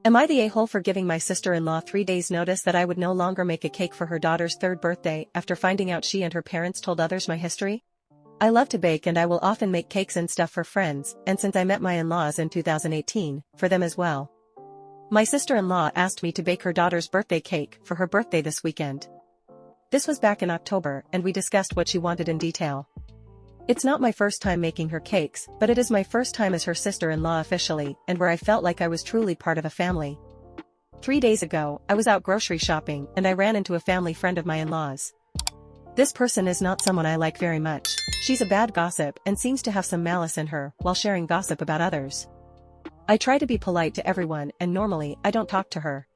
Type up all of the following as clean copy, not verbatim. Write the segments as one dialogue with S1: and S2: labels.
S1: Am I the a-hole for giving my sister-in-law 3 days notice that I would no longer make a cake for her daughter's 3rd birthday after finding out she and her parents told others my history? I love to bake and I will often make cakes and stuff for friends, and since I met my in-laws in 2018, for them as well. My sister-in-law asked me to bake her daughter's birthday cake for her birthday this weekend. This was back in October and we discussed what she wanted in detail. It's not my first time making her cakes, but it is my first time as her sister-in-law officially, and where I felt like I was truly part of a family. 3 days ago, I was out grocery shopping and I ran into a family friend of my in-laws. This person is not someone I like very much. She's a bad gossip and seems to have some malice in her while sharing gossip about others. I try to be polite to everyone and normally I don't talk to her.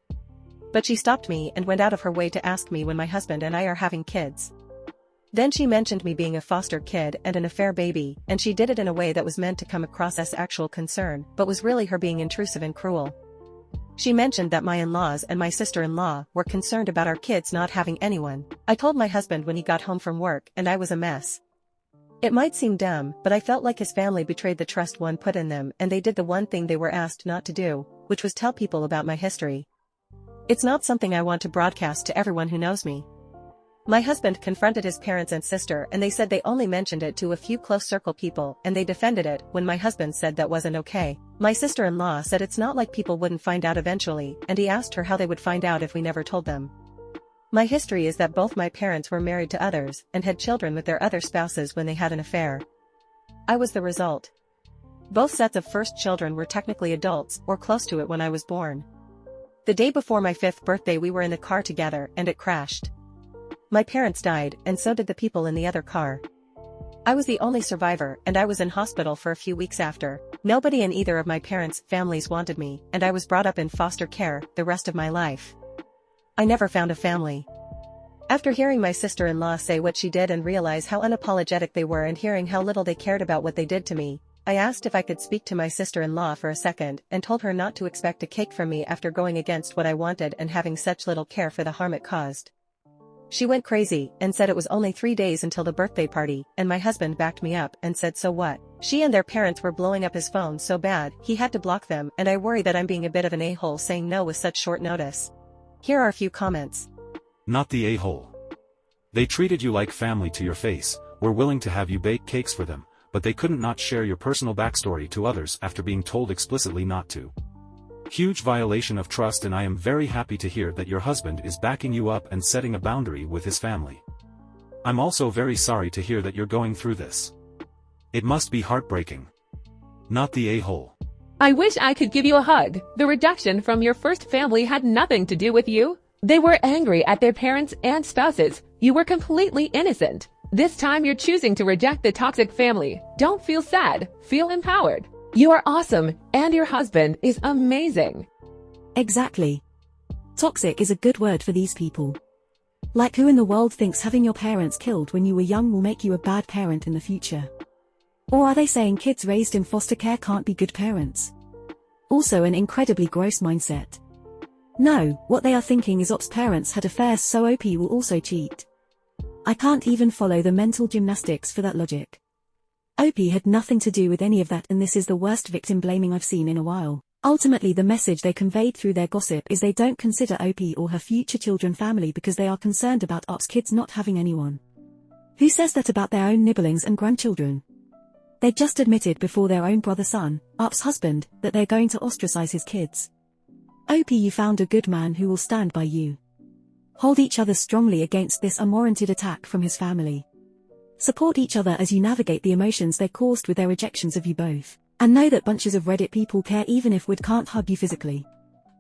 S1: But she stopped me and went out of her way to ask me when my husband and I are having kids. Then she mentioned me being a foster kid and an affair baby, and she did it in a way that was meant to come across as actual concern, but was really her being intrusive and cruel. She mentioned that my in-laws and my sister-in-law were concerned about our kids not having anyone. I told my husband when he got home from work and I was a mess. It might seem dumb, but I felt like his family betrayed the trust one put in them and they did the one thing they were asked not to do, which was tell people about my history. It's not something I want to broadcast to everyone who knows me. My husband confronted his parents and sister and they said they only mentioned it to a few close circle people and they defended it when my husband said that wasn't okay. My sister-in-law said it's not like people wouldn't find out eventually and he asked her how they would find out if we never told them. My history is that both my parents were married to others and had children with their other spouses when they had an affair. I was the result. Both sets of first children were technically adults or close to it when I was born. The day before my 5th birthday we were in a car together and it crashed. My parents died, and so did the people in the other car. I was the only survivor, and I was in hospital for a few weeks after. Nobody in either of my parents' families wanted me, and I was brought up in foster care the rest of my life. I never found a family. After hearing my sister-in-law say what she did and realize how unapologetic they were and hearing how little they cared about what they did to me, I asked if I could speak to my sister-in-law for a second and told her not to expect a cake from me after going against what I wanted and having such little care for the harm it caused. She went crazy and said it was only 3 days until the birthday party, and my husband backed me up and said so what? She and their parents were blowing up his phone so bad he had to block them, and I worry that I'm being a bit of an a-hole saying no with such short notice. Here are a few comments.
S2: Not the a-hole. They treated you like family to your face, were willing to have you bake cakes for them, but they couldn't not share your personal backstory to others after being told explicitly not to. Huge violation of trust, and I am very happy to hear that your husband is backing you up and setting a boundary with his family. I'm also very sorry to hear that you're going through this. It must be heartbreaking. Not the a-hole.
S3: I wish I could give you a hug. The rejection from your first family had nothing to do with you. They were angry at their parents and spouses. You were completely innocent. This time you're choosing to reject the toxic family. Don't feel sad. Feel empowered. You are awesome, and your husband is amazing.
S4: Exactly. Toxic is a good word for these people. Like, who in the world thinks having your parents killed when you were young will make you a bad parent in the future? Or are they saying kids raised in foster care can't be good parents? Also an incredibly gross mindset. No, what they are thinking is Op's parents had affairs so OP will also cheat. I can't even follow the mental gymnastics for that logic. OP had nothing to do with any of that, and this is the worst victim blaming I've seen in a while. Ultimately, the message they conveyed through their gossip is they don't consider OP or her future children family because they are concerned about Op's kids not having anyone. Who says that about their own nibblings and grandchildren? They just admitted before their own brother-son, Op's husband, that they're going to ostracize his kids. OP, you found a good man who will stand by you. Hold each other strongly against this unwarranted attack from his family. Support each other as you navigate the emotions they caused with their rejections of you both. And know that bunches of Reddit people care even if we can't hug you physically.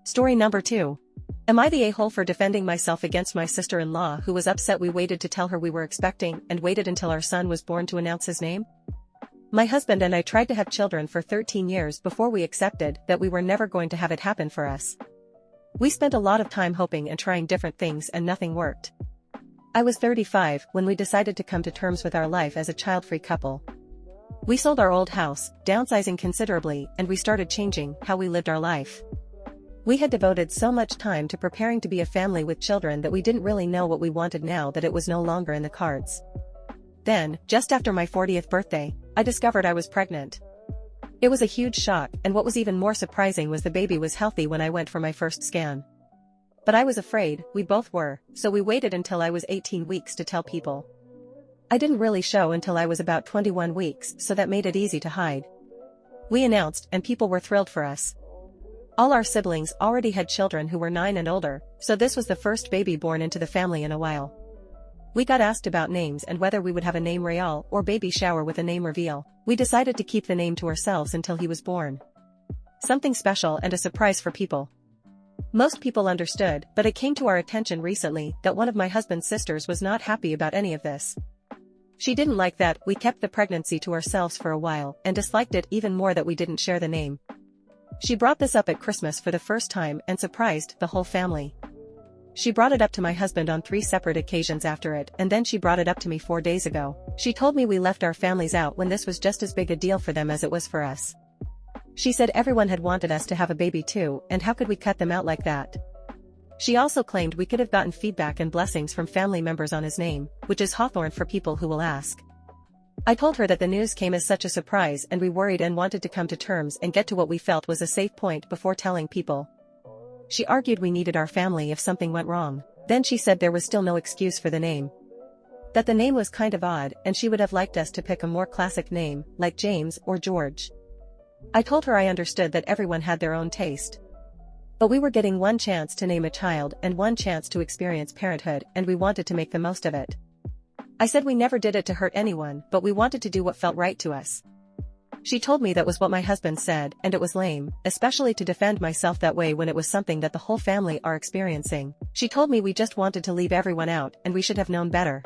S1: Story number 2. Am I the a-hole for defending myself against my sister-in-law who was upset we waited to tell her we were expecting and waited until our son was born to announce his name? My husband and I tried to have children for 13 years before we accepted that we were never going to have it happen for us. We spent a lot of time hoping and trying different things and nothing worked. I was 35 when we decided to come to terms with our life as a child-free couple. We sold our old house, downsizing considerably, and we started changing how we lived our life. We had devoted so much time to preparing to be a family with children that we didn't really know what we wanted now that it was no longer in the cards. Then, just after my 40th birthday, I discovered I was pregnant. It was a huge shock, and what was even more surprising was the baby was healthy when I went for my first scan. But I was afraid, we both were, so we waited until I was 18 weeks to tell people. I didn't really show until I was about 21 weeks, so that made it easy to hide. We announced, and people were thrilled for us. All our siblings already had children who were 9 and older, so this was the first baby born into the family in a while. We got asked about names and whether we would have a name reveal or baby shower with a name reveal. We decided to keep the name to ourselves until he was born. Something special and a surprise for people. Most people understood, but it came to our attention recently that one of my husband's sisters was not happy about any of this. She didn't like that we kept the pregnancy to ourselves for a while and disliked it even more that we didn't share the name. She brought this up at Christmas for the first time and surprised the whole family. She brought it up to my husband on 3 separate occasions after it, and then she brought it up to me 4 days ago. She told me we left our families out when this was just as big a deal for them as it was for us. She said everyone had wanted us to have a baby too, and how could we cut them out like that? She also claimed we could have gotten feedback and blessings from family members on his name, which is Hawthorne for people who will ask. I told her that the news came as such a surprise and we worried and wanted to come to terms and get to what we felt was a safe point before telling people. She argued we needed our family if something went wrong. Then she said there was still no excuse for the name. That the name was kind of odd and she would have liked us to pick a more classic name, like James or George. I told her I understood that everyone had their own taste. But we were getting one chance to name a child and one chance to experience parenthood, and we wanted to make the most of it. I said we never did it to hurt anyone, but we wanted to do what felt right to us. She told me that was what my husband said, and it was lame, especially to defend myself that way when it was something that the whole family are experiencing. She told me we just wanted to leave everyone out and we should have known better.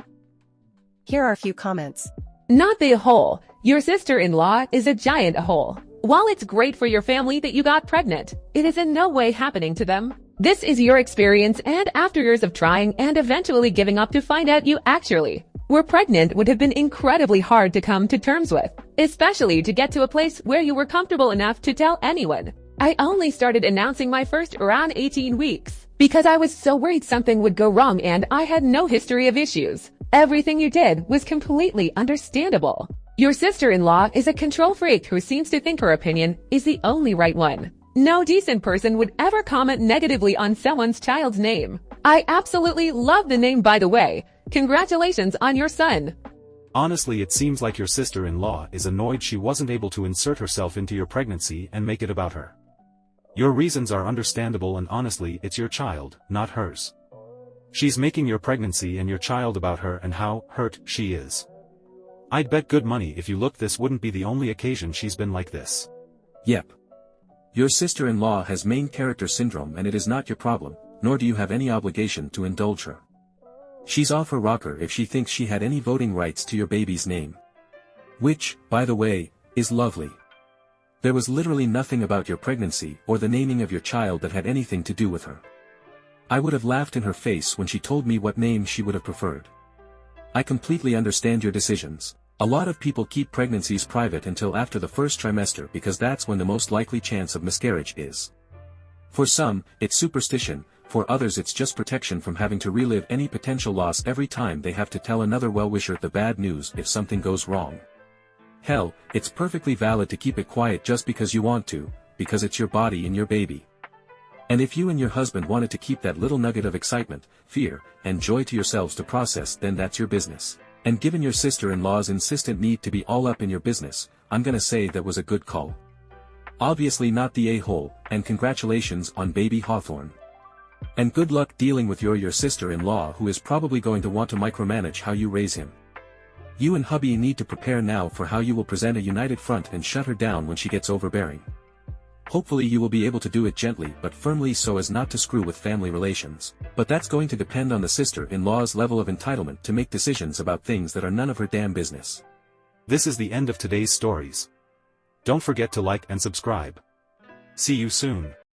S1: Here are a few comments.
S3: Not the hole. Your sister-in-law is a giant hole. While it's great for your family that you got pregnant, it is in no way happening to them. This is your experience, and after years of trying and eventually giving up to find out you actually were pregnant would have been incredibly hard to come to terms with, especially to get to a place where you were comfortable enough to tell anyone. I only started announcing my first around 18 weeks because I was so worried something would go wrong and I had no history of issues. Everything you did was completely understandable. Your sister-in-law is a control freak who seems to think her opinion is the only right one. No decent person would ever comment negatively on someone's child's name. I absolutely love the name, by the way. Congratulations on your son.
S2: Honestly, it seems like your sister-in-law is annoyed she wasn't able to insert herself into your pregnancy and make it about her. Your reasons are understandable, and honestly, it's your child, not hers. She's making your pregnancy and your child about her and how hurt she is. I'd bet good money if you looked, this wouldn't be the only occasion she's been like this.
S5: Yep. Your sister-in-law has main character syndrome, and it is not your problem, nor do you have any obligation to indulge her. She's off her rocker if she thinks she had any voting rights to your baby's name. Which, by the way, is lovely. There was literally nothing about your pregnancy or the naming of your child that had anything to do with her. I would have laughed in her face when she told me what name she would have preferred. I completely understand your decisions. A lot of people keep pregnancies private until after the first trimester because that's when the most likely chance of miscarriage is. For some, it's superstition, for others it's just protection from having to relive any potential loss every time they have to tell another well-wisher the bad news if something goes wrong. Hell, it's perfectly valid to keep it quiet just because you want to, because it's your body and your baby. And if you and your husband wanted to keep that little nugget of excitement, fear, and joy to yourselves to process, then that's your business. And given your sister-in-law's insistent need to be all up in your business, I'm gonna say that was a good call. Obviously not the a-hole, and congratulations on baby Hawthorne. And good luck dealing with your sister-in-law, who is probably going to want to micromanage how you raise him. You and hubby need to prepare now for how you will present a united front and shut her down when she gets overbearing. Hopefully you will be able to do it gently but firmly so as not to screw with family relations. But that's going to depend on the sister-in-law's level of entitlement to make decisions about things that are none of her damn business.
S2: This is the end of today's stories. Don't forget to like and subscribe. See you soon.